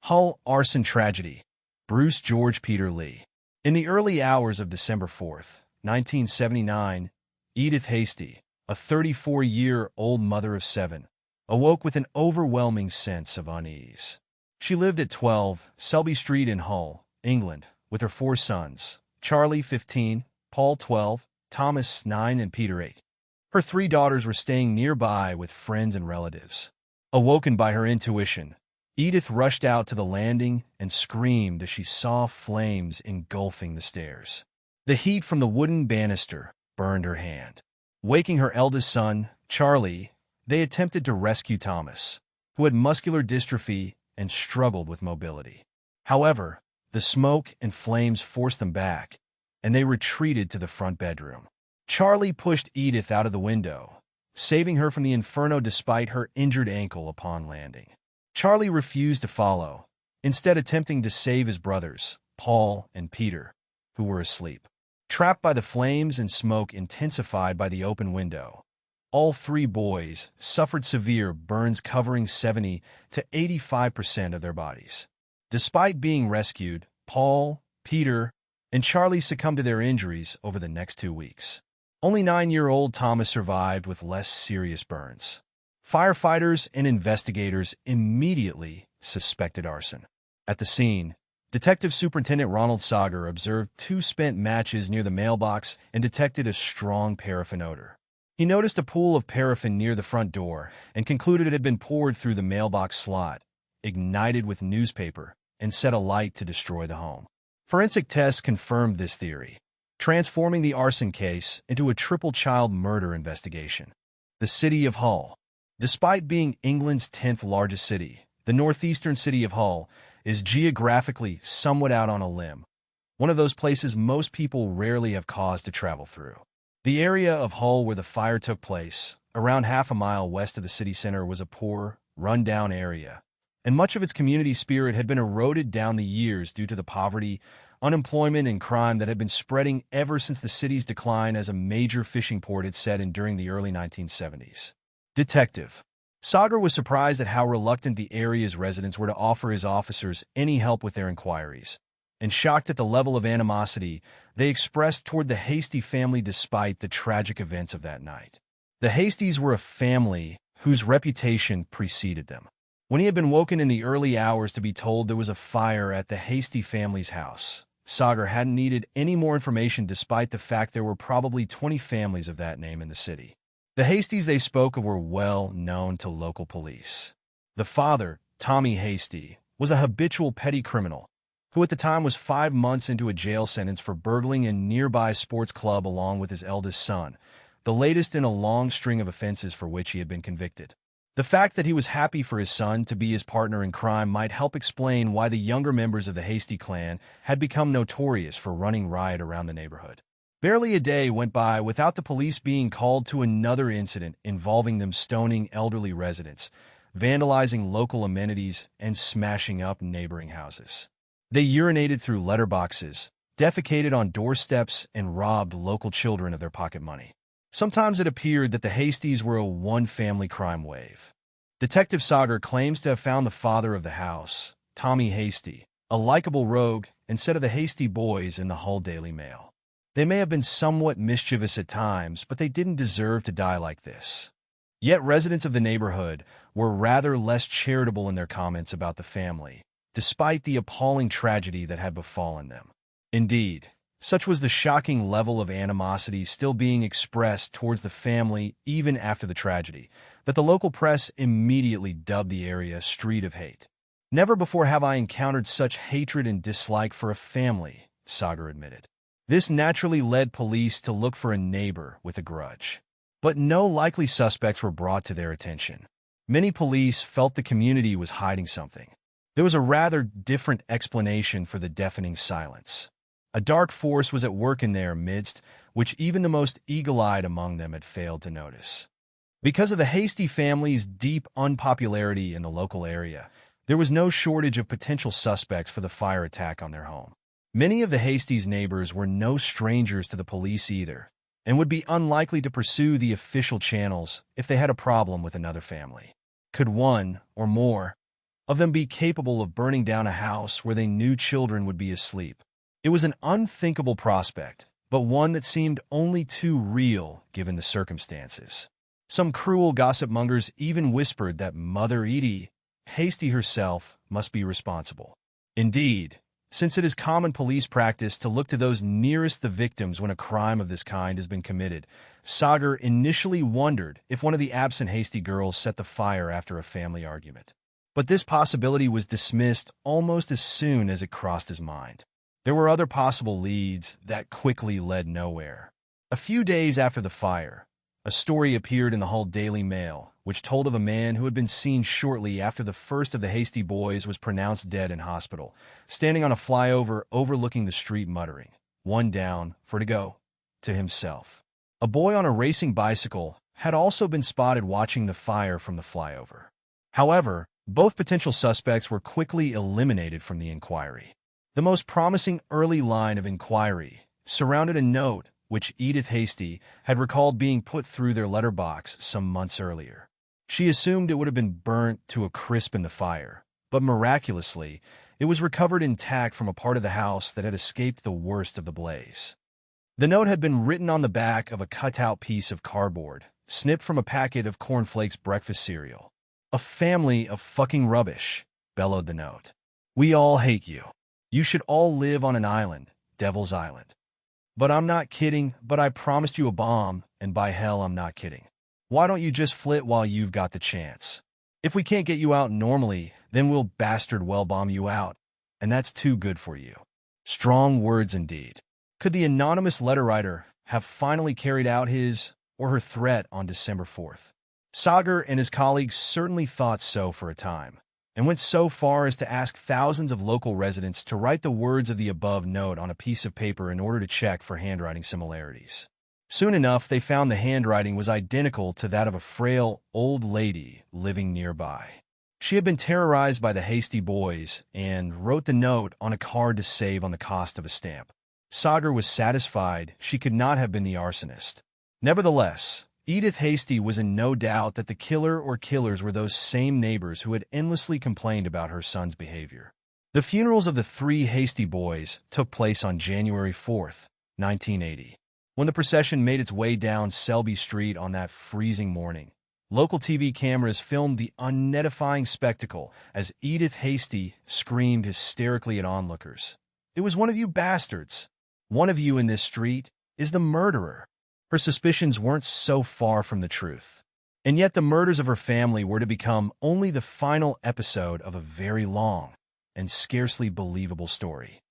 Hull arson tragedy. Bruce George Peter Lee. In the early hours of December 4th, 1979, Edith Hasty, a 34-year-old mother of 7, awoke with an overwhelming sense of unease. She lived at 12 Selby Street in Hull, England, with her 4 sons, Charlie 15, Paul 12, Thomas 9, and Peter 8. Her 3 daughters were staying nearby with friends and relatives. Awoken by her intuition, Edith rushed out to the landing and screamed as she saw flames engulfing the stairs. The heat from the wooden banister burned her hand. Waking her eldest son, Charlie, they attempted to rescue Thomas, who had muscular dystrophy and struggled with mobility. However, the smoke and flames forced them back, and they retreated to the front bedroom. Charlie pushed Edith out of the window, saving her from the inferno despite her injured ankle upon landing. Charlie refused to follow, instead attempting to save his brothers, Paul and Peter, who were asleep. Trapped by the flames and smoke intensified by the open window, all 3 boys suffered severe burns covering 70 to 85% of their bodies. Despite being rescued, Paul, Peter, and Charlie succumbed to their injuries over the next 2 weeks. Only 9-year-old Thomas survived with less serious burns. Firefighters and investigators immediately suspected arson. At the scene, Detective Superintendent Ronald Sager observed 2 spent matches near the mailbox and detected a strong paraffin odor. He noticed a pool of paraffin near the front door and concluded it had been poured through the mailbox slot, ignited with newspaper, and set alight to destroy the home. Forensic tests confirmed this theory, transforming the arson case into a triple child murder investigation. The city of Hull. Despite being England's 10th largest city, the northeastern city of Hull is geographically somewhat out on a limb, one of those places most people rarely have cause to travel through. The area of Hull where the fire took place, around half a mile west of the city center, was a poor, run-down area, and much of its community spirit had been eroded down the years due to the poverty, unemployment, and crime that had been spreading ever since the city's decline as a major fishing port had set in during the early 1970s. Detective Sager was surprised at how reluctant the area's residents were to offer his officers any help with their inquiries, and shocked at the level of animosity they expressed toward the Hasty family despite the tragic events of that night. The Hasties were a family whose reputation preceded them. When he had been woken in the early hours to be told there was a fire at the Hasty family's house, Sager hadn't needed any more information despite the fact there were probably 20 families of that name in the city. The Hasties they spoke of were well known to local police. The father, Tommy Hasty, was a habitual petty criminal, who at the time was 5 months into a jail sentence for burgling a nearby sports club along with his eldest son, the latest in a long string of offenses for which he had been convicted. The fact that he was happy for his son to be his partner in crime might help explain why the younger members of the Hasty clan had become notorious for running riot around the neighborhood. Barely a day went by without the police being called to another incident involving them stoning elderly residents, vandalizing local amenities, and smashing up neighboring houses. They urinated through letterboxes, defecated on doorsteps, and robbed local children of their pocket money. Sometimes it appeared that the Hasties were a one-family crime wave. Detective Sager claims to have found the father of the house, Tommy Hasty, a likable rogue, instead of the Hasty boys in the Hull Daily Mail. They may have been somewhat mischievous at times, but they didn't deserve to die like this. Yet residents of the neighborhood were rather less charitable in their comments about the family, despite the appalling tragedy that had befallen them. Indeed, such was the shocking level of animosity still being expressed towards the family even after the tragedy, that the local press immediately dubbed the area Street of Hate. Never before have I encountered such hatred and dislike for a family, Sager admitted. This naturally led police to look for a neighbor with a grudge. But no likely suspects were brought to their attention. Many police felt the community was hiding something. There was a rather different explanation for the deafening silence. A dark force was at work in their midst, which even the most eagle-eyed among them had failed to notice. Because of the Hasty family's deep unpopularity in the local area, there was no shortage of potential suspects for the fire attack on their home. Many of the Hasties' neighbors were no strangers to the police either, and would be unlikely to pursue the official channels if they had a problem with another family. Could one, or more, of them be capable of burning down a house where they knew children would be asleep. It was an unthinkable prospect, but one that seemed only too real given the circumstances. Some cruel gossip-mongers even whispered that Mother Edie Hasty herself must be responsible. Indeed, since it is common police practice to look to those nearest the victims when a crime of this kind has been committed, Sagar initially wondered if one of the absent Hasty girls set the fire after a family argument. But this possibility was dismissed almost as soon as it crossed his mind. There were other possible leads that quickly led nowhere. A few days after the fire, a story appeared in the Hull Daily Mail, which told of a man who had been seen shortly after the first of the Hasty boys was pronounced dead in hospital, standing on a flyover overlooking the street muttering, "One down, 4 to go," to himself. A boy on a racing bicycle had also been spotted watching the fire from the flyover. However, both potential suspects were quickly eliminated from the inquiry. The most promising early line of inquiry surrounded a note which Edith Hasty had recalled being put through their letterbox some months earlier. She assumed it would have been burnt to a crisp in the fire, but miraculously, it was recovered intact from a part of the house that had escaped the worst of the blaze. The note had been written on the back of a cut-out piece of cardboard, snipped from a packet of cornflakes breakfast cereal. "A family of fucking rubbish," bellowed the note. "We all hate you. You should all live on an island, Devil's Island. But I'm not kidding, but I promised you a bomb, and by hell I'm not kidding. Why don't you just flit while you've got the chance? If we can't get you out normally, then we'll bastard well bomb you out, and that's too good for you." Strong words indeed. Could the anonymous letter writer have finally carried out his or her threat on December 4th? Sagar and his colleagues certainly thought so for a time, and went so far as to ask thousands of local residents to write the words of the above note on a piece of paper in order to check for handwriting similarities. Soon enough, they found the handwriting was identical to that of a frail old lady living nearby. She had been terrorized by the Hasty boys and wrote the note on a card to save on the cost of a stamp. Sagar was satisfied she could not have been the arsonist. Nevertheless, Edith Hasty was in no doubt that the killer or killers were those same neighbors who had endlessly complained about her son's behavior. The funerals of the 3 Hasty boys took place on January 4th, 1980. When the procession made its way down Selby Street on that freezing morning, local TV cameras filmed the unedifying spectacle as Edith Hasty screamed hysterically at onlookers. "It was one of you bastards. One of you in this street is the murderer." Her suspicions weren't so far from the truth. And yet the murders of her family were to become only the final episode of a very long and scarcely believable story.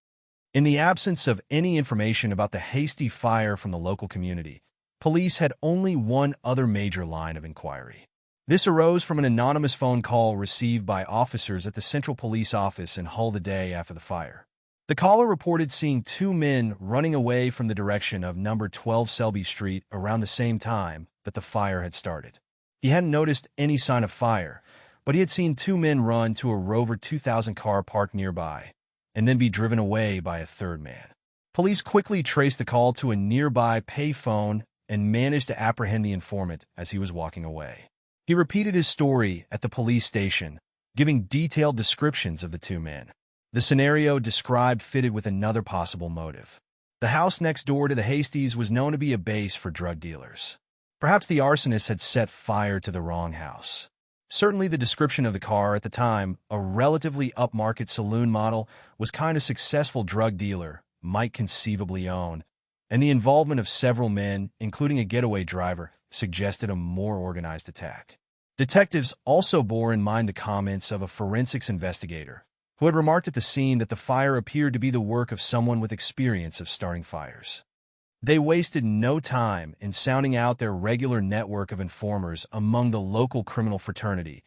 In the absence of any information about the Hasty fire from the local community, police had only one other major line of inquiry. This arose from an anonymous phone call received by officers at the Central Police Office in Hull the day after the fire. The caller reported seeing 2 men running away from the direction of number 12 Selby Street around the same time that the fire had started. He hadn't noticed any sign of fire, but he had seen 2 men run to a Rover 2000 car parked nearby, and then be driven away by a third man. Police quickly traced the call to a nearby pay phone and managed to apprehend the informant as he was walking away. He repeated his story at the police station, giving detailed descriptions of the 2 men. The scenario described fitted with another possible motive. The house next door to the Hasties was known to be a base for drug dealers. Perhaps the arsonist had set fire to the wrong house. Certainly the description of the car at the time, a relatively upmarket saloon model, was kind of successful drug dealer might conceivably own, and the involvement of several men, including a getaway driver, suggested a more organized attack. Detectives also bore in mind the comments of a forensics investigator, who had remarked at the scene that the fire appeared to be the work of someone with experience of starting fires. They wasted no time in sounding out their regular network of informers among the local criminal fraternity,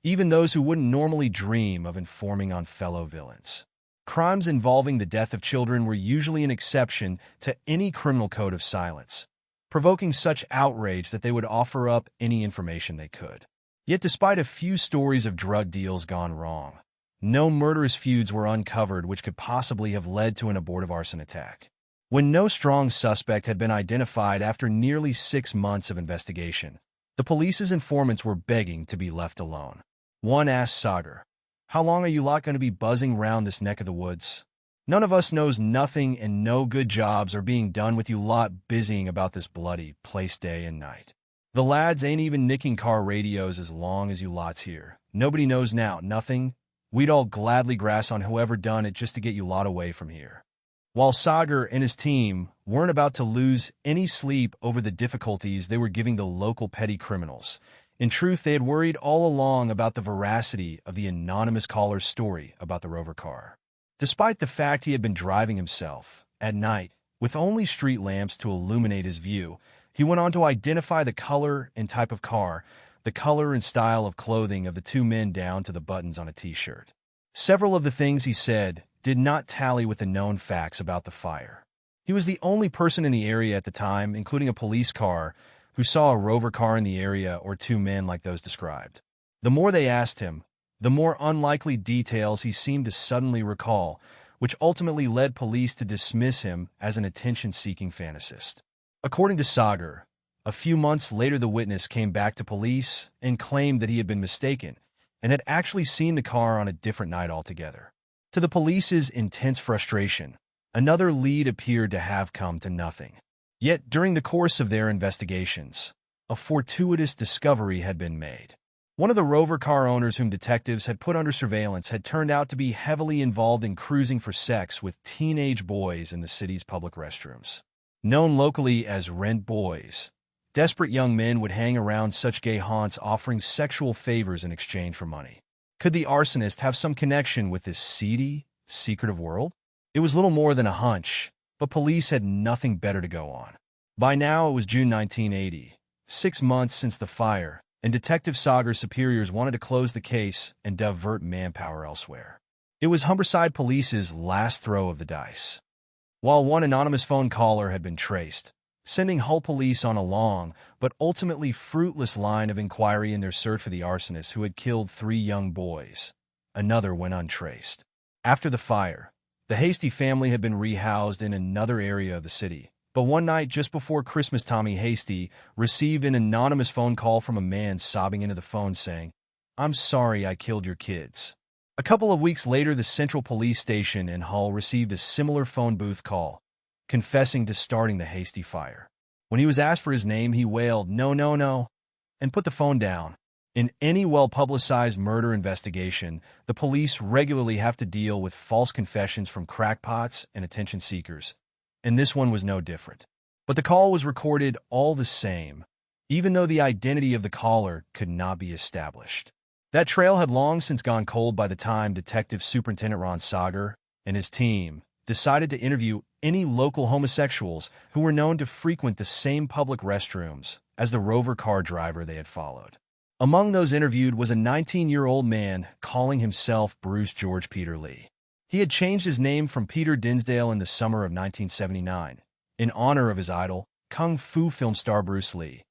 even those who wouldn't normally dream of informing on fellow villains. Crimes involving the death of children were usually an exception to any criminal code of silence, provoking such outrage that they would offer up any information they could. Yet despite a few stories of drug deals gone wrong, no murderous feuds were uncovered which could possibly have led to an abortive arson attack. When no strong suspect had been identified after nearly 6 months of investigation, the police's informants were begging to be left alone. One asked Sagar, How long are you lot going to be buzzing round this neck of the woods? None of us knows nothing, and no good jobs are being done with you lot busying about this bloody place day and night. The lads ain't even nicking car radios as long as you lots here. Nobody knows now, nothing. We'd all gladly grass on whoever done it just to get you lot away from here. While Sagar and his team weren't about to lose any sleep over the difficulties they were giving the local petty criminals, in truth, they had worried all along about the veracity of the anonymous caller's story about the Rover car. Despite the fact he had been driving himself, at night, with only street lamps to illuminate his view, he went on to identify the color and type of car, the color and style of clothing of the two men down to the buttons on a t-shirt. Several of the things he said did not tally with the known facts about the fire. He was the only person in the area at the time, including a police car, who saw a Rover car in the area or two men like those described. The more they asked him, the more unlikely details he seemed to suddenly recall, which ultimately led police to dismiss him as an attention-seeking fantasist. According to Sagar, a few months later the witness came back to police and claimed that he had been mistaken and had actually seen the car on a different night altogether. To the police's intense frustration, another lead appeared to have come to nothing. Yet, during the course of their investigations, a fortuitous discovery had been made. One of the Rover car owners whom detectives had put under surveillance had turned out to be heavily involved in cruising for sex with teenage boys in the city's public restrooms. Known locally as rent boys, desperate young men would hang around such gay haunts offering sexual favors in exchange for money. Could the arsonist have some connection with this seedy, secretive world? It was little more than a hunch, but police had nothing better to go on. By now it was June 1980, 6 months since the fire, and Detective Sagar's superiors wanted to close the case and divert manpower elsewhere. It was Humberside Police's last throw of the dice. While one anonymous phone caller had been traced, sending Hull Police on a long but ultimately fruitless line of inquiry in their search for the arsonist who had killed 3 young boys, another went untraced. After the fire, the Hasty family had been rehoused in another area of the city. But one night just before Christmas, Tommy Hasty received an anonymous phone call from a man sobbing into the phone saying, "I'm sorry I killed your kids." A couple of weeks later, the Central Police Station in Hull received a similar phone booth call, confessing to starting the Hasty fire. When he was asked for his name, he wailed, "No, no, no," and put the phone down. In any well-publicized murder investigation, the police regularly have to deal with false confessions from crackpots and attention seekers, and this one was no different. But the call was recorded all the same, even though the identity of the caller could not be established. That trail had long since gone cold by the time Detective Superintendent Ron Sagar and his team decided to interview any local homosexuals who were known to frequent the same public restrooms as the Rover car driver they had followed. Among those interviewed was a 19-year-old man calling himself Bruce George Peter Lee. He had changed his name from Peter Dinsdale in the summer of 1979, in honor of his idol, Kung Fu film star Bruce Lee.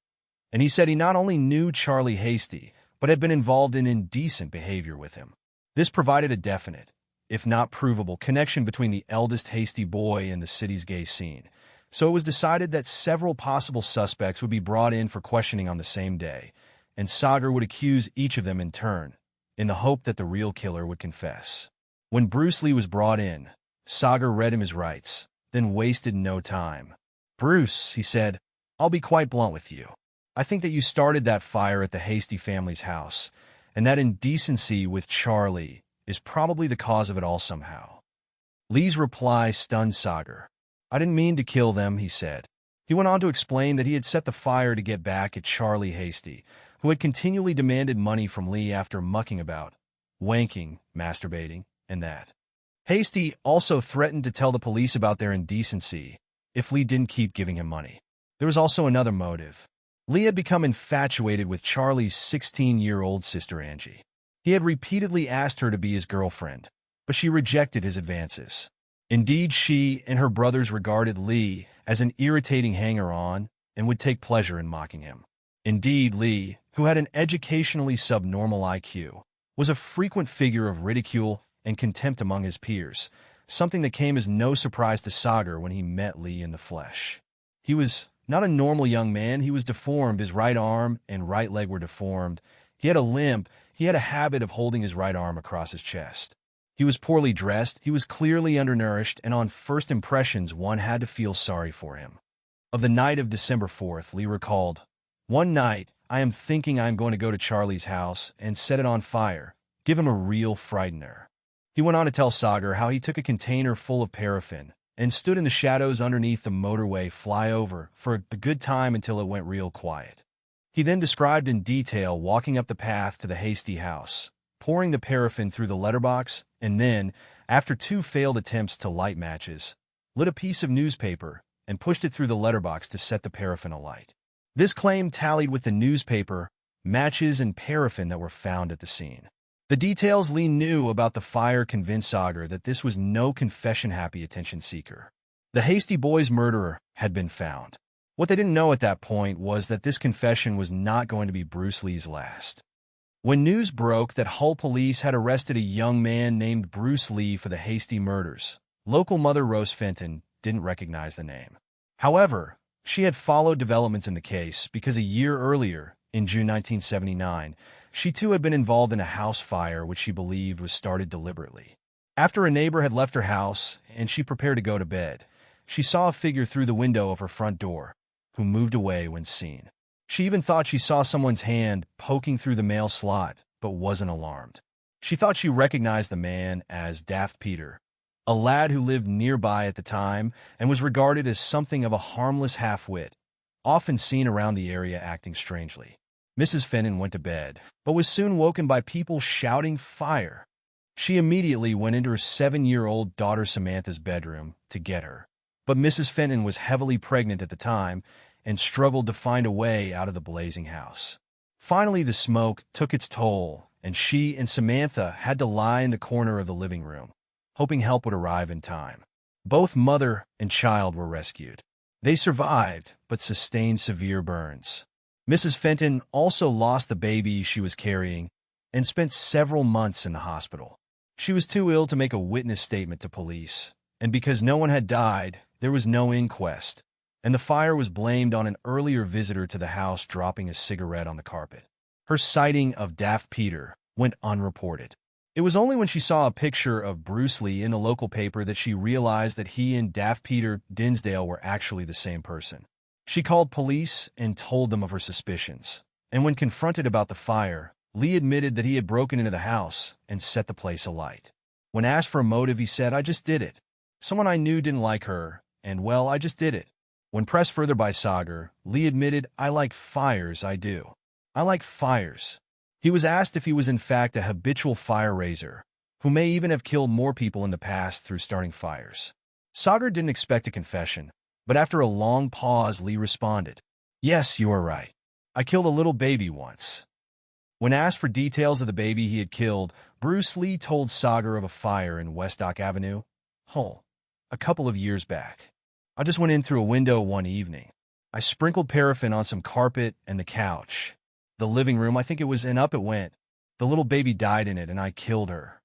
And he said he not only knew Charlie Hasty, but had been involved in indecent behavior with him. This provided a definite, if not provable, connection between the eldest Hasty boy and the city's gay scene. So it was decided that several possible suspects would be brought in for questioning on the same day, and Sagar would accuse each of them in turn, in the hope that the real killer would confess. When Bruce Lee was brought in, Sagar read him his rights, then wasted no time. "Bruce," he said, "I'll be quite blunt with you. I think that you started that fire at the Hasty family's house, and that indecency with Charlie is probably the cause of it all somehow." Lee's reply stunned Sagar. "I didn't mean to kill them," he said. He went on to explain that he had set the fire to get back at Charlie Hasty, who had continually demanded money from Lee after mucking about, wanking, masturbating, and that. Hasty also threatened to tell the police about their indecency if Lee didn't keep giving him money. There was also another motive. Lee had become infatuated with Charlie's 16-year-old sister Angie. He had repeatedly asked her to be his girlfriend, but she rejected his advances. Indeed, she and her brothers regarded Lee as an irritating hanger-on and would take pleasure in mocking him. Indeed, Lee, who had an educationally subnormal IQ, was a frequent figure of ridicule and contempt among his peers, something that came as no surprise to Sagar when he met Lee in the flesh. He was not a normal young man. He was deformed. His right arm and right leg were deformed, He had a limp. He had a habit of holding his right arm across his chest. He was poorly dressed, he was clearly undernourished, and on first impressions one had to feel sorry for him. Of the night of December 4th, Lee recalled, "One night, I am thinking I am going to go to Charlie's house and set it on fire, give him a real frightener." He went on to tell Sagar how he took a container full of paraffin and stood in the shadows underneath the motorway flyover for a good time until it went real quiet. He then described in detail walking up the path to the Hasty house, pouring the paraffin through the letterbox, and then, after 2 failed attempts to light matches, lit a piece of newspaper and pushed it through the letterbox to set the paraffin alight. This claim tallied with the newspaper, matches, and paraffin that were found at the scene. The details Lee knew about the fire convinced Sagar that this was no confession-happy attention seeker. The Hasty boy's murderer had been found. What they didn't know at that point was that this confession was not going to be Bruce Lee's last. When news broke that Hull police had arrested a young man named Bruce Lee for the Hasty murders, local mother Rose Fenton didn't recognize the name. However, she had followed developments in the case because a year earlier, in June 1979, she too had been involved in a house fire which she believed was started deliberately. After a neighbor had left her house and she prepared to go to bed, she saw a figure through the window of her front door, who moved away when seen. She even thought she saw someone's hand poking through the mail slot, but wasn't alarmed. She thought she recognized the man as Daft Peter, a lad who lived nearby at the time and was regarded as something of a harmless half-wit, often seen around the area acting strangely. Mrs. Fenton went to bed, but was soon woken by people shouting fire. She immediately went into her 7-year-old daughter Samantha's bedroom to get her. But Mrs. Fenton was heavily pregnant at the time and struggled to find a way out of the blazing house. Finally, the smoke took its toll, and she and Samantha had to lie in the corner of the living room, hoping help would arrive in time. Both mother and child were rescued. They survived, but sustained severe burns. Mrs. Fenton also lost the baby she was carrying and spent several months in the hospital. She was too ill to make a witness statement to police, and because no one had died, there was no inquest, and the fire was blamed on an earlier visitor to the house dropping a cigarette on the carpet. Her sighting of Daft Peter went unreported. It was only when she saw a picture of Bruce Lee in the local paper that she realized that he and Daft Peter Dinsdale were actually the same person. She called police and told them of her suspicions, and when confronted about the fire, Lee admitted that he had broken into the house and set the place alight. When asked for a motive, he said, "I just did it. Someone I knew didn't like her, and well, I just did it." When pressed further by Sagar, Lee admitted, "I like fires, I do. I like fires." He was asked if he was in fact a habitual fire raiser, who may even have killed more people in the past through starting fires. Sagar didn't expect a confession, but after a long pause, Lee responded, "Yes, you are right. I killed a little baby once." When asked for details of the baby he had killed, Bruce Lee told Sagar of a fire in West Dock Avenue, Hull, a couple of years back. "I just went in through a window one evening. I sprinkled paraffin on some carpet and the couch. The living room, I think it was, and up it went. The little baby died in it, and I killed her."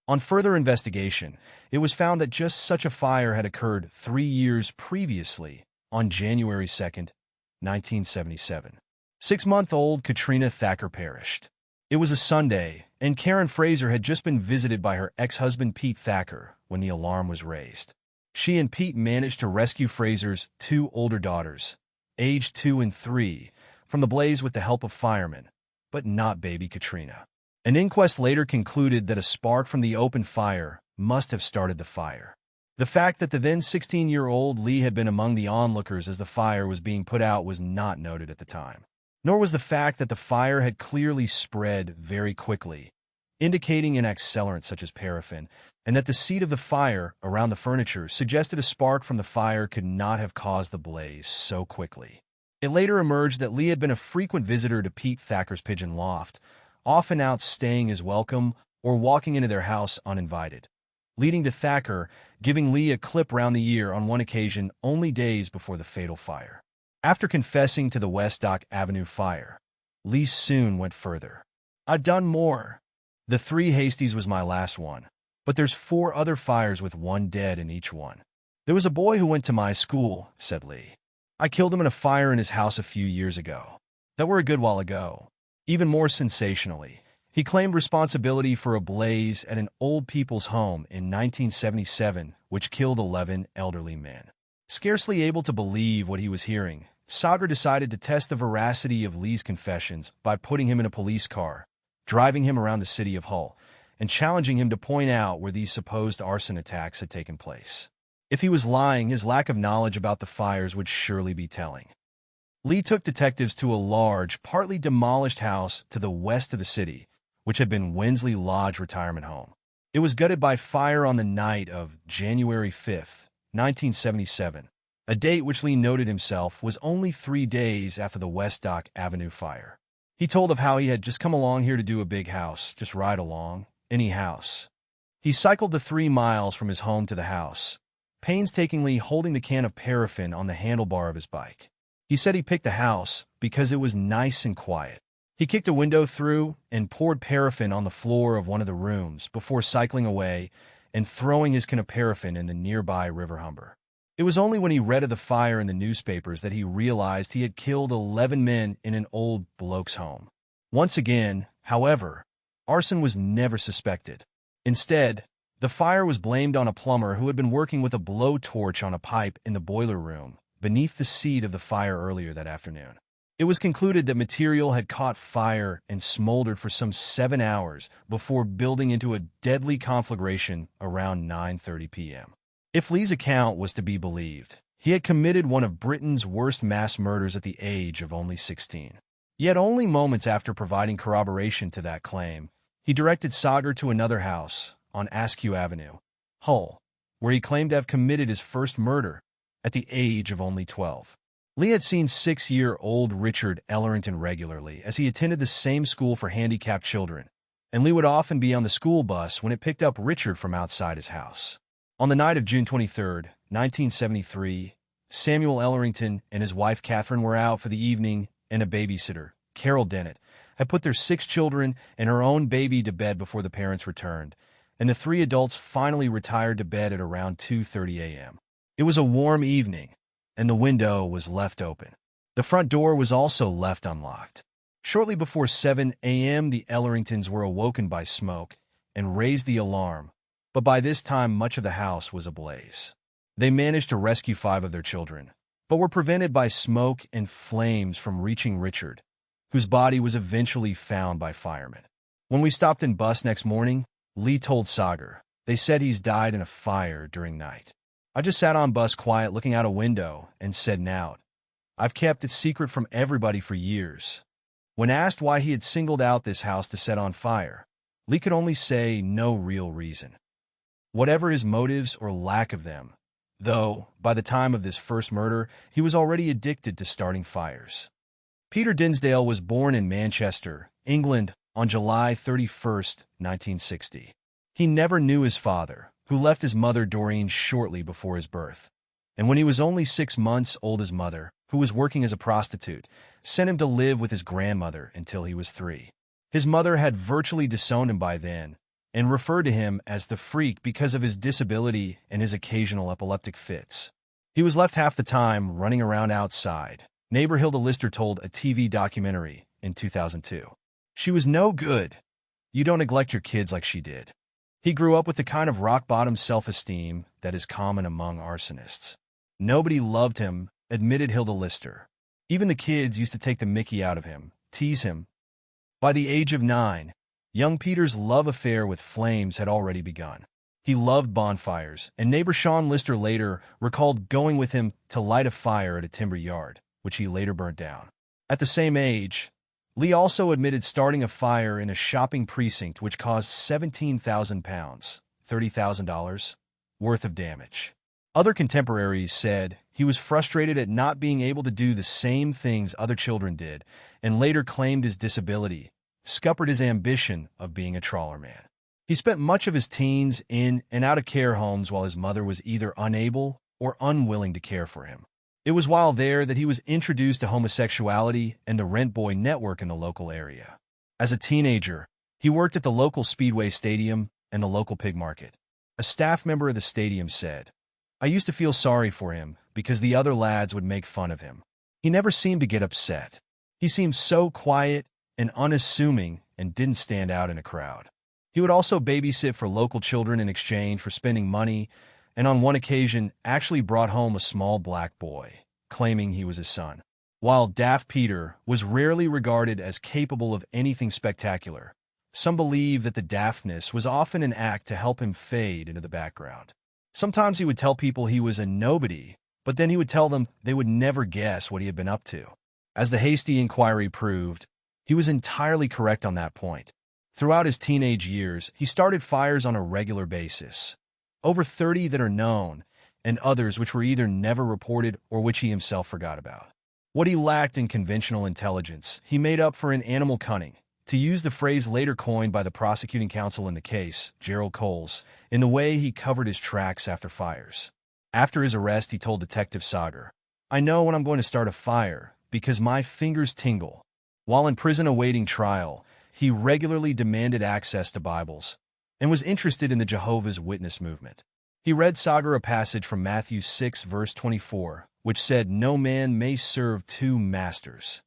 On further investigation, it was found that just such a fire had occurred 3 years previously, on January 2nd, 1977. 6-month-old Katrina Thacker perished. It was a Sunday, and Karen Fraser had just been visited by her ex-husband Pete Thacker when the alarm was raised. She and Pete managed to rescue Fraser's 2 older daughters, aged 2 and 3, from the blaze with the help of firemen, but not baby Katrina. An inquest later concluded that a spark from the open fire must have started the fire. The fact that the then 16-year-old Lee had been among the onlookers as the fire was being put out was not noted at the time, nor was the fact that the fire had clearly spread very quickly, indicating an accelerant such as paraffin, and that the seat of the fire around the furniture suggested a spark from the fire could not have caused the blaze so quickly. It later emerged that Lee had been a frequent visitor to Pete Thacker's pigeon loft, often out staying as welcome or walking into their house uninvited, leading to Thacker giving Lee a clip round the ear on one occasion only days before the fatal fire. After confessing to the West Dock Avenue fire, Lee soon went further. "I've done more. The 3 Hasties was my last one, but there's 4 other fires with 1 dead in each one. There was a boy who went to my school," said Lee. "I killed him in a fire in his house a few years ago. That were a good while ago. Even more sensationally, he claimed responsibility for a blaze at an old people's home in 1977, which killed 11 elderly men. Scarcely able to believe what he was hearing, Sagar decided to test the veracity of Lee's confessions by putting him in a police car, driving him around the city of Hull, and challenging him to point out where these supposed arson attacks had taken place. If he was lying, his lack of knowledge about the fires would surely be telling. Lee took detectives to a large, partly demolished house to the west of the city, which had been Winsley Lodge retirement home. It was gutted by fire on the night of January 5, 1977, a date which Lee noted himself was only 3 days after the West Dock Avenue fire. He told of how he had just come along here to do a big house, just ride along, any house. He cycled the 3 miles from his home to the house, painstakingly holding the can of paraffin on the handlebar of his bike. He said he picked the house because it was nice and quiet. He kicked a window through and poured paraffin on the floor of one of the rooms before cycling away and throwing his can of paraffin in the nearby River Humber. It was only when he read of the fire in the newspapers that he realized he had killed 11 men in an old bloke's home. Once again, however, arson was never suspected. Instead, the fire was blamed on a plumber who had been working with a blowtorch on a pipe in the boiler room beneath the seat of the fire earlier that afternoon. It was concluded that material had caught fire and smoldered for some 7 hours before building into a deadly conflagration around 9:30 p.m. If Lee's account was to be believed, he had committed one of Britain's worst mass murders at the age of only 16. Yet only moments after providing corroboration to that claim, he directed Sagar to another house on Askew Avenue, Hull, where he claimed to have committed his first murder at the age of only 12. Lee had seen 6-year-old Richard Ellerington regularly as he attended the same school for handicapped children, and Lee would often be on the school bus when it picked up Richard from outside his house. On the night of June 23, 1973, Samuel Ellerington and his wife Catherine were out for the evening, and a babysitter, Carol Dennett, had put their 6 children and her own baby to bed before the parents returned, and the 3 adults finally retired to bed at around 2:30 a.m. It was a warm evening, and the window was left open. The front door was also left unlocked. Shortly before 7 a.m., the Elleringtons were awoken by smoke and raised the alarm, but by this time much of the house was ablaze. They managed to rescue 5 of their children, but were prevented by smoke and flames from reaching Richard, whose body was eventually found by firemen. When we stopped in bus next morning, Lee told Sagar, "They said he's died in a fire during night. I just sat on bus quiet looking out a window and said nout. I've kept it secret from everybody for years." When asked why he had singled out this house to set on fire, Lee could only say no real reason. Whatever his motives or lack of them, though, by the time of this first murder, he was already addicted to starting fires. Peter Dinsdale was born in Manchester, England, on July 31, 1960. He never knew his father, who left his mother Doreen shortly before his birth. And when he was only 6 months old, his mother, who was working as a prostitute, sent him to live with his grandmother until he was 3. His mother had virtually disowned him by then, and referred to him as the freak because of his disability and his occasional epileptic fits. He was left half the time running around outside, neighbor Hilda Lister told a TV documentary in 2002. She was no good. You don't neglect your kids like she did. He grew up with the kind of rock-bottom self-esteem that is common among arsonists. Nobody loved him, admitted Hilda Lister. Even the kids used to take the mickey out of him, tease him. By the age of 9, young Peter's love affair with flames had already begun. He loved bonfires, and neighbor Sean Lister later recalled going with him to light a fire at a timber yard, which he later burnt down. At the same age, Lee also admitted starting a fire in a shopping precinct which caused £17,000, $30,000, worth of damage. Other contemporaries said he was frustrated at not being able to do the same things other children did, and later claimed his disability scuppered his ambition of being a trawlerman. He spent much of his teens in and out of care homes while his mother was either unable or unwilling to care for him. It was while there that he was introduced to homosexuality and the rent boy network in the local area. As a teenager, he worked at the local Speedway Stadium and the local pig market. A staff member of the stadium said, "I used to feel sorry for him because the other lads would make fun of him. He never seemed to get upset. He seemed so quiet and unassuming and didn't stand out in a crowd. He would also babysit for local children in exchange for spending money, and on one occasion actually brought home a small black boy, claiming he was his son. While Daft Peter was rarely regarded as capable of anything spectacular, some believe that the daftness was often an act to help him fade into the background. Sometimes he would tell people he was a nobody, but then he would tell them they would never guess what he had been up to. As the hasty inquiry proved, he was entirely correct on that point. Throughout his teenage years, he started fires on a regular basis. Over 30 that are known, and others which were either never reported or which he himself forgot about. What he lacked in conventional intelligence, he made up for in animal cunning, to use the phrase later coined by the prosecuting counsel in the case, Gerald Coles, in the way he covered his tracks after fires. After his arrest, he told Detective Sager, "I know when I'm going to start a fire, because my fingers tingle." While in prison awaiting trial, he regularly demanded access to Bibles and was interested in the Jehovah's Witness movement. He read Sager a passage from Matthew 6, verse 24, which said, "No man may serve two masters.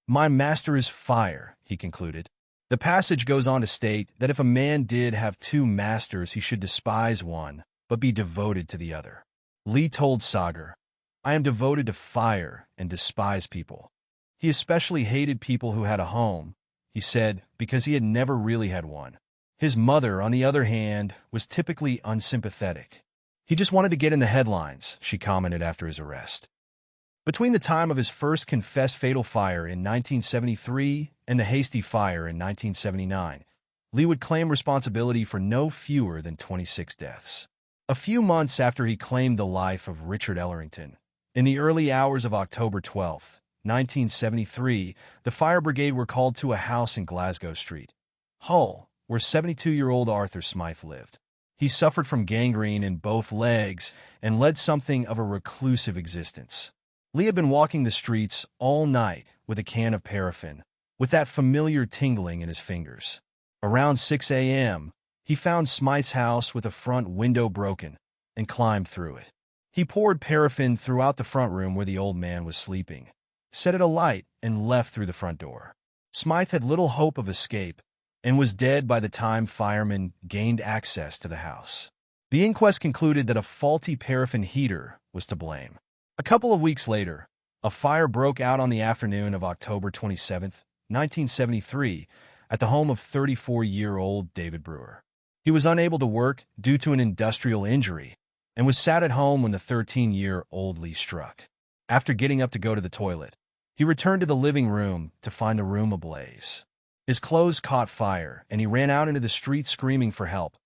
My master is fire," he concluded. The passage goes on to state that if a man did have two masters, he should despise one, but be devoted to the other. Lee told Sager, "I am devoted to fire and despise people." He especially hated people who had a home, he said, because he had never really had one. His mother, on the other hand, was typically unsympathetic. "He just wanted to get in the headlines," she commented after his arrest. Between the time of his first confessed fatal fire in 1973 and the hasty fire in 1979, Lee would claim responsibility for no fewer than 26 deaths. A few months after he claimed the life of Richard Ellerington, in the early hours of October 12, 1973, the fire brigade were called to a house in Glasgow Street, Hull, where 72-year-old Arthur Smythe lived. He suffered from gangrene in both legs and led something of a reclusive existence. Lee had been walking the streets all night with a can of paraffin, with that familiar tingling in his fingers. Around 6 a.m., he found Smythe's house with a front window broken and climbed through it. He poured paraffin throughout the front room where the old man was sleeping, set it alight, and left through the front door. Smythe had little hope of escape and was dead by the time firemen gained access to the house. The inquest concluded that a faulty paraffin heater was to blame. A couple of weeks later, a fire broke out on the afternoon of October 27, 1973, at the home of 34-year-old David Brewer. He was unable to work due to an industrial injury and was sat at home when the 13-year-old Lee struck. After getting up to go to the toilet, he returned to the living room to find the room ablaze. His clothes caught fire, and he ran out into the street screaming for help.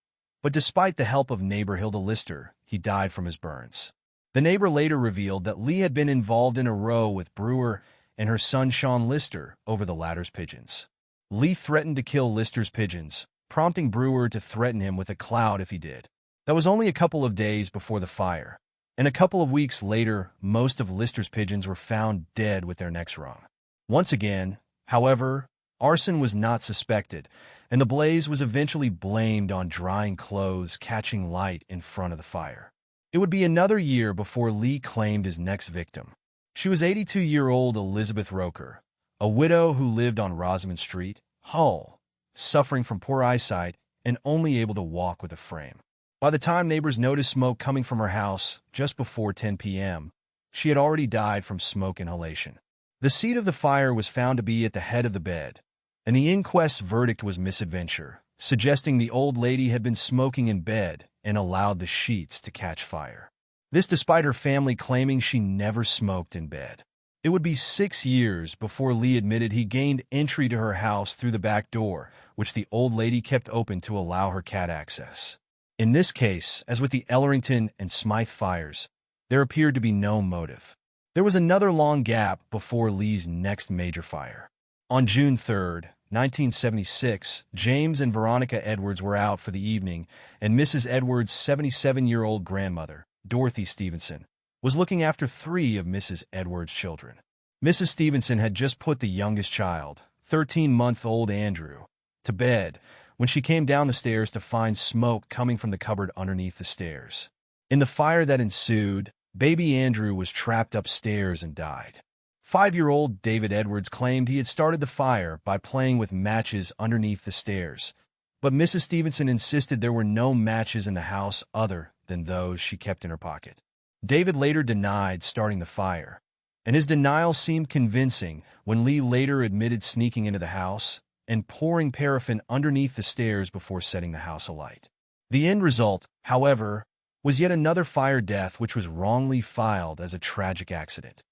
But despite the help of neighbor Hilda Lister, he died from his burns. The neighbor later revealed that Lee had been involved in a row with Brewer and her son Sean Lister over the latter's pigeons. Lee threatened to kill Lister's pigeons, prompting Brewer to threaten him with a cloud if he did. That was only a couple of days before the fire, and a couple of weeks later, most of Lister's pigeons were found dead with their necks wrung. Once again, however, arson was not suspected, and the blaze was eventually blamed on drying clothes catching light in front of the fire. It would be another year before Lee claimed his next victim. She was 82-year-old Elizabeth Roker, a widow who lived on Rosamond Street, Hull, suffering from poor eyesight and only able to walk with a frame. By the time neighbors noticed smoke coming from her house just before 10 p.m., she had already died from smoke inhalation. The seat of the fire was found to be at the head of the bed, and the inquest's verdict was misadventure, suggesting the old lady had been smoking in bed and allowed the sheets to catch fire. This despite her family claiming she never smoked in bed. It would be 6 years before Lee admitted he gained entry to her house through the back door, which the old lady kept open to allow her cat access. In this case, as with the Ellerington and Smythe fires, there appeared to be no motive. There was another long gap before Lee's next major fire. On June 3, 1976, James and Veronica Edwards were out for the evening, and Mrs. Edwards' 77-year-old grandmother, Dorothy Stevenson, was looking after 3 of Mrs. Edwards' children. Mrs. Stevenson had just put the youngest child, 13-month-old Andrew, to bed when she came down the stairs to find smoke coming from the cupboard underneath the stairs. In the fire that ensued, baby Andrew was trapped upstairs and died. 5-year-old David Edwards claimed he had started the fire by playing with matches underneath the stairs, but Mrs. Stevenson insisted there were no matches in the house other than those she kept in her pocket. David later denied starting the fire, and his denial seemed convincing when Lee later admitted sneaking into the house and pouring paraffin underneath the stairs before setting the house alight. The end result, however, was yet another fire death which was wrongly filed as a tragic accident.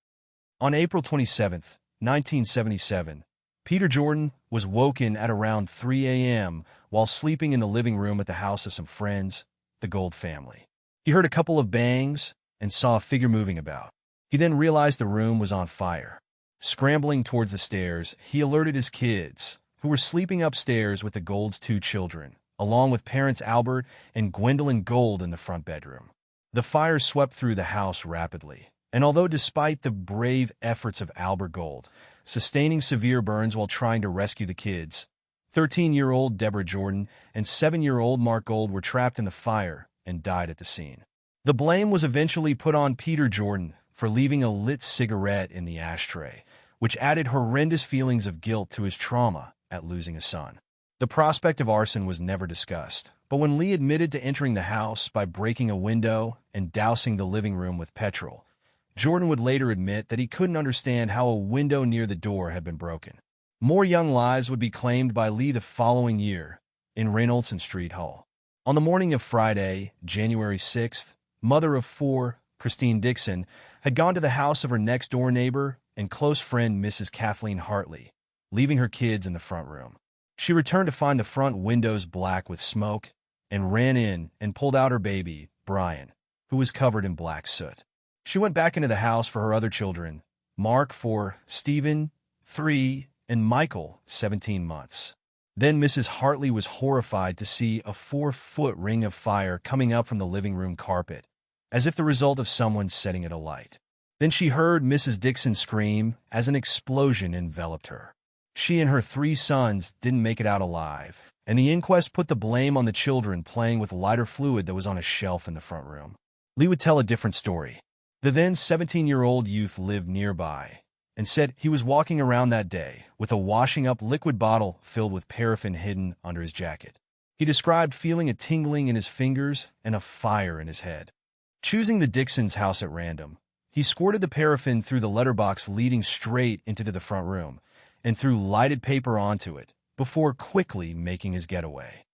On April 27, 1977, Peter Jordan was woken at around 3 a.m. while sleeping in the living room at the house of some friends, the Gold family. He heard a couple of bangs and saw a figure moving about. He then realized the room was on fire. Scrambling towards the stairs, he alerted his kids, who were sleeping upstairs with the Gold's 2 children, along with parents Albert and Gwendolyn Gold in the front bedroom. The fire swept through the house rapidly, and although despite the brave efforts of Albert Gold, sustaining severe burns while trying to rescue the kids, 13-year-old Deborah Jordan and 7-year-old Mark Gold were trapped in the fire and died at the scene. The blame was eventually put on Peter Jordan for leaving a lit cigarette in the ashtray, which added horrendous feelings of guilt to his trauma at losing a son. The prospect of arson was never discussed, but when Lee admitted to entering the house by breaking a window and dousing the living room with petrol, Jordan would later admit that he couldn't understand how a window near the door had been broken. More young lives would be claimed by Lee the following year in Reynolds and Street Hall. On the morning of Friday, January 6th, mother of 4, Christine Dixon, had gone to the house of her next-door neighbor and close friend Mrs. Kathleen Hartley, leaving her kids in the front room. She returned to find the front windows black with smoke and ran in and pulled out her baby, Brian, who was covered in black soot. She went back into the house for her other children, Mark 4, Stephen 3, and Michael 17 months. Then Mrs. Hartley was horrified to see a 4-foot ring of fire coming up from the living room carpet, as if the result of someone setting it alight. Then she heard Mrs. Dixon scream as an explosion enveloped her. She and her 3 sons didn't make it out alive, and the inquest put the blame on the children playing with lighter fluid that was on a shelf in the front room. Lee would tell a different story. The then 17-year-old youth lived nearby and said he was walking around that day with a washing-up liquid bottle filled with paraffin hidden under his jacket. He described feeling a tingling in his fingers and a fire in his head. Choosing the Dixons' house at random, he squirted the paraffin through the letterbox leading straight into the front room and threw lighted paper onto it before quickly making his getaway.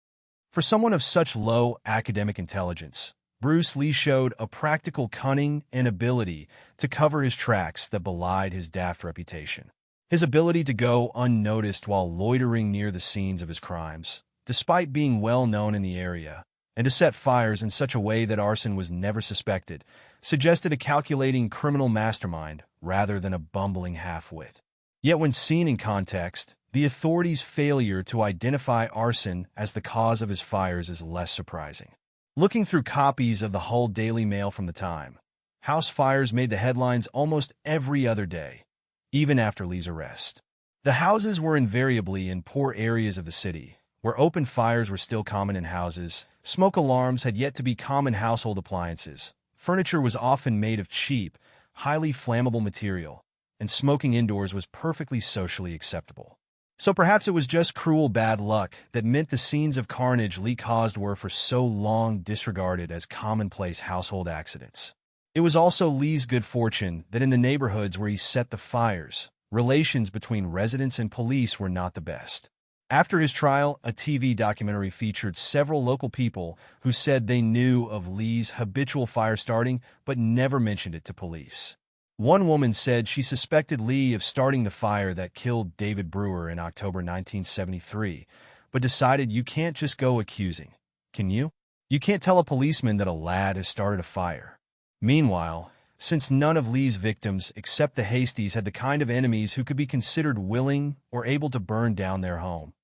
For someone of such low academic intelligence, Bruce Lee showed a practical cunning and ability to cover his tracks that belied his daft reputation. His ability to go unnoticed while loitering near the scenes of his crimes, despite being well known in the area, and to set fires in such a way that arson was never suspected, suggested a calculating criminal mastermind rather than a bumbling half-wit. Yet when seen in context, the authorities' failure to identify arson as the cause of his fires is less surprising. Looking through copies of the Hull Daily Mail from the time, house fires made the headlines almost every other day, even after Lee's arrest. The houses were invariably in poor areas of the city, where open fires were still common in houses, smoke alarms had yet to be common household appliances, furniture was often made of cheap, highly flammable material, and smoking indoors was perfectly socially acceptable. So perhaps it was just cruel bad luck that meant the scenes of carnage Lee caused were for so long disregarded as commonplace household accidents. It was also Lee's good fortune that in the neighborhoods where he set the fires, relations between residents and police were not the best. After his trial, a TV documentary featured several local people who said they knew of Lee's habitual fire starting but never mentioned it to police. One woman said she suspected Lee of starting the fire that killed David Brewer in October 1973, but decided you can't just go accusing, can you? You can't tell a policeman that a lad has started a fire. Meanwhile, since none of Lee's victims except the Hasties had the kind of enemies who could be considered willing or able to burn down their home,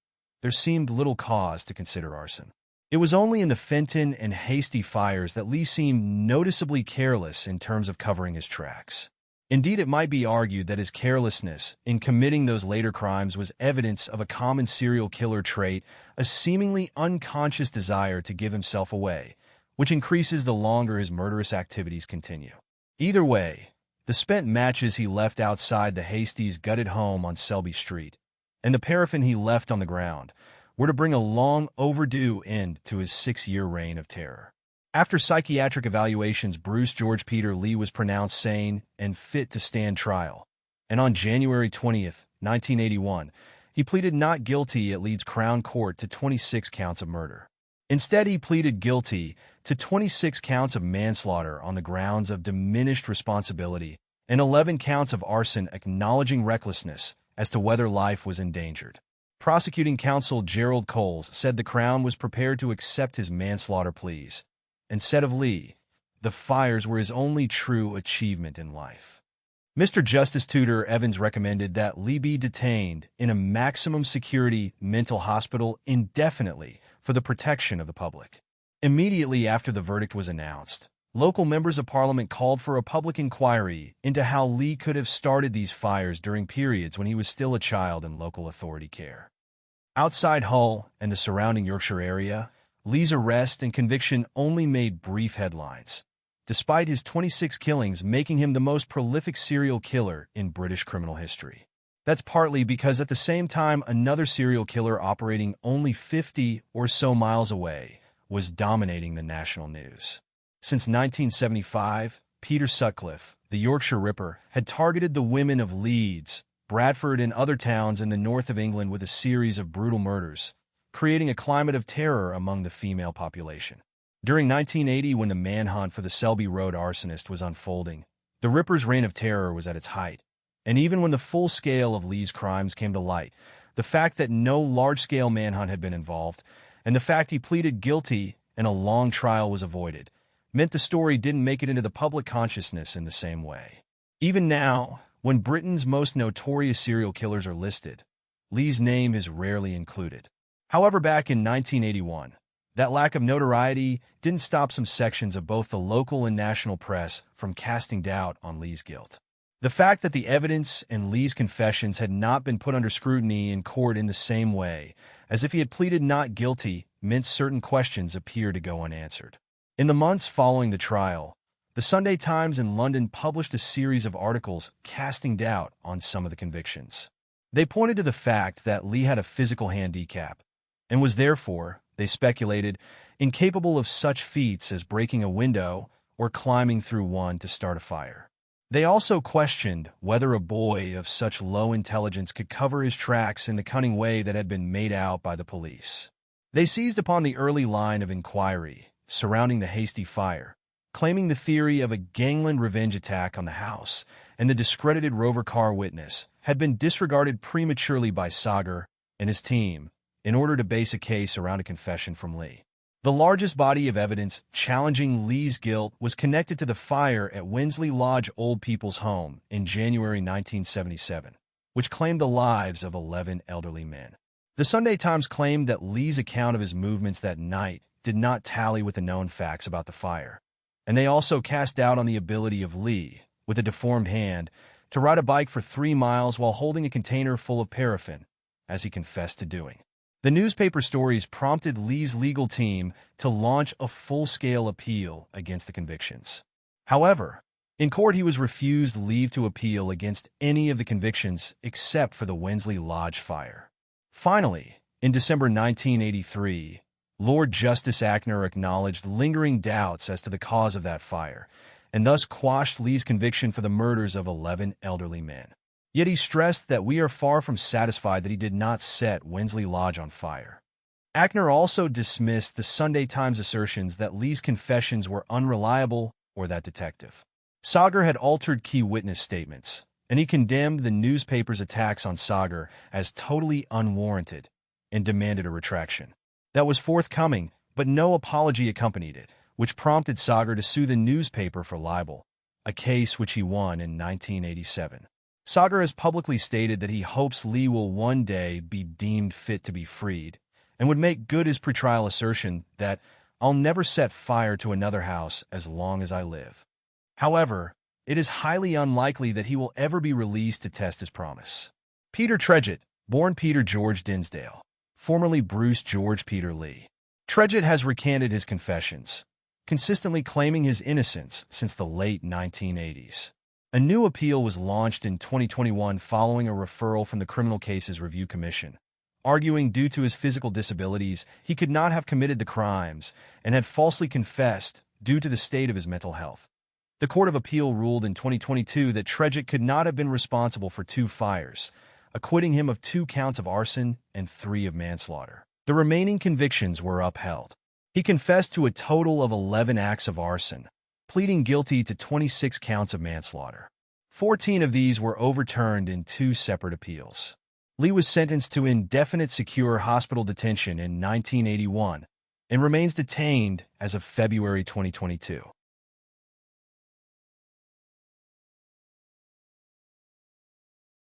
there seemed little cause to consider arson. It was only in the Fenton and Hasty fires that Lee seemed noticeably careless in terms of covering his tracks. Indeed, it might be argued that his carelessness in committing those later crimes was evidence of a common serial killer trait, a seemingly unconscious desire to give himself away, which increases the longer his murderous activities continue. Either way, The spent matches he left outside the Hasty's gutted home on Selby Street, and the paraffin he left on the ground, were to bring a long overdue end to his 6-year reign of terror. After psychiatric evaluations, Bruce George Peter Lee was pronounced sane and fit to stand trial, and on January 20th, 1981, he pleaded not guilty at Leeds Crown Court to 26 counts of murder. Instead, he pleaded guilty to 26 counts of manslaughter on the grounds of diminished responsibility and 11 counts of arson acknowledging recklessness as to whether life was endangered. Prosecuting counsel Gerald Coles said the Crown was prepared to accept his manslaughter pleas, and said of Lee, the fires were his only true achievement in life. Mr. Justice Tudor Evans recommended that Lee be detained in a maximum security mental hospital indefinitely for the protection of the public. Immediately after the verdict was announced, local members of Parliament called for a public inquiry into how Lee could have started these fires during periods when he was still a child in local authority care. Outside Hull and the surrounding Yorkshire area, Lee's arrest and conviction only made brief headlines, despite his 26 killings making him the most prolific serial killer in British criminal history. That's partly because at the same time another serial killer operating only 50 or so miles away was dominating the national news. Since 1975, Peter Sutcliffe, the Yorkshire Ripper, had targeted the women of Leeds, Bradford, and other towns in the north of England with a series of brutal murders, creating a climate of terror among the female population. During 1980, when the manhunt for the Selby Road arsonist was unfolding, the Ripper's reign of terror was at its height. And even when the full scale of Lee's crimes came to light, the fact that no large-scale manhunt had been involved, and the fact he pleaded guilty and a long trial was avoided, meant the story didn't make it into the public consciousness in the same way. Even now, when Britain's most notorious serial killers are listed, Lee's name is rarely included. However, back in 1981, that lack of notoriety didn't stop some sections of both the local and national press from casting doubt on Lee's guilt. The fact that the evidence and Lee's confessions had not been put under scrutiny in court in the same way, as if he had pleaded not guilty, meant certain questions appeared to go unanswered. In the months following the trial, the Sunday Times in London published a series of articles casting doubt on some of the convictions. They pointed to the fact that Lee had a physical handicap, and was therefore, they speculated, incapable of such feats as breaking a window or climbing through one to start a fire. They also questioned whether a boy of such low intelligence could cover his tracks in the cunning way that had been made out by the police. They seized upon the early line of inquiry surrounding the Hasty fire, claiming the theory of a gangland revenge attack on the house and the discredited Rover car witness had been disregarded prematurely by Sagar and his team in order to base a case around a confession from Lee. The largest body of evidence challenging Lee's guilt was connected to the fire at Winsley Lodge Old People's Home in January 1977, which claimed the lives of 11 elderly men. The Sunday Times claimed that Lee's account of his movements that night did not tally with the known facts about the fire, and they also cast doubt on the ability of Lee, with a deformed hand, to ride a bike for 3 miles while holding a container full of paraffin, as he confessed to doing. The newspaper stories prompted Lee's legal team to launch a full-scale appeal against the convictions. However, in court he was refused leave to appeal against any of the convictions except for the Winsley Lodge fire. Finally, in December 1983, Lord Justice Ackner acknowledged lingering doubts as to the cause of that fire, and thus quashed Lee's conviction for the murders of 11 elderly men. Yet he stressed that we are far from satisfied that he did not set Winsley Lodge on fire. Ackner also dismissed the Sunday Times assertions that Lee's confessions were unreliable or that Detective Sagar had altered key witness statements, and he condemned the newspaper's attacks on Sagar as totally unwarranted and demanded a retraction. That was forthcoming, but no apology accompanied it, which prompted Sagar to sue the newspaper for libel, a case which he won in 1987. Sagar has publicly stated that he hopes Lee will one day be deemed fit to be freed, and would make good his pretrial assertion that, "I'll never set fire to another house as long as I live." However, it is highly unlikely that he will ever be released to test his promise. Peter Tredget, born Peter George Dinsdale, formerly Bruce George Peter Lee. Tredget has recanted his confessions, consistently claiming his innocence since the late 1980s. A new appeal was launched in 2021 following a referral from the Criminal Cases Review Commission, arguing due to his physical disabilities, he could not have committed the crimes and had falsely confessed due to the state of his mental health. The Court of Appeal ruled in 2022 that Tredget could not have been responsible for 2 fires, acquitting him of 2 counts of arson and 3 of manslaughter. The remaining convictions were upheld. He confessed to a total of 11 acts of arson, pleading guilty to 26 counts of manslaughter. 14 of these were overturned in 2 separate appeals. Lee was sentenced to indefinite secure hospital detention in 1981 and remains detained as of February 2022.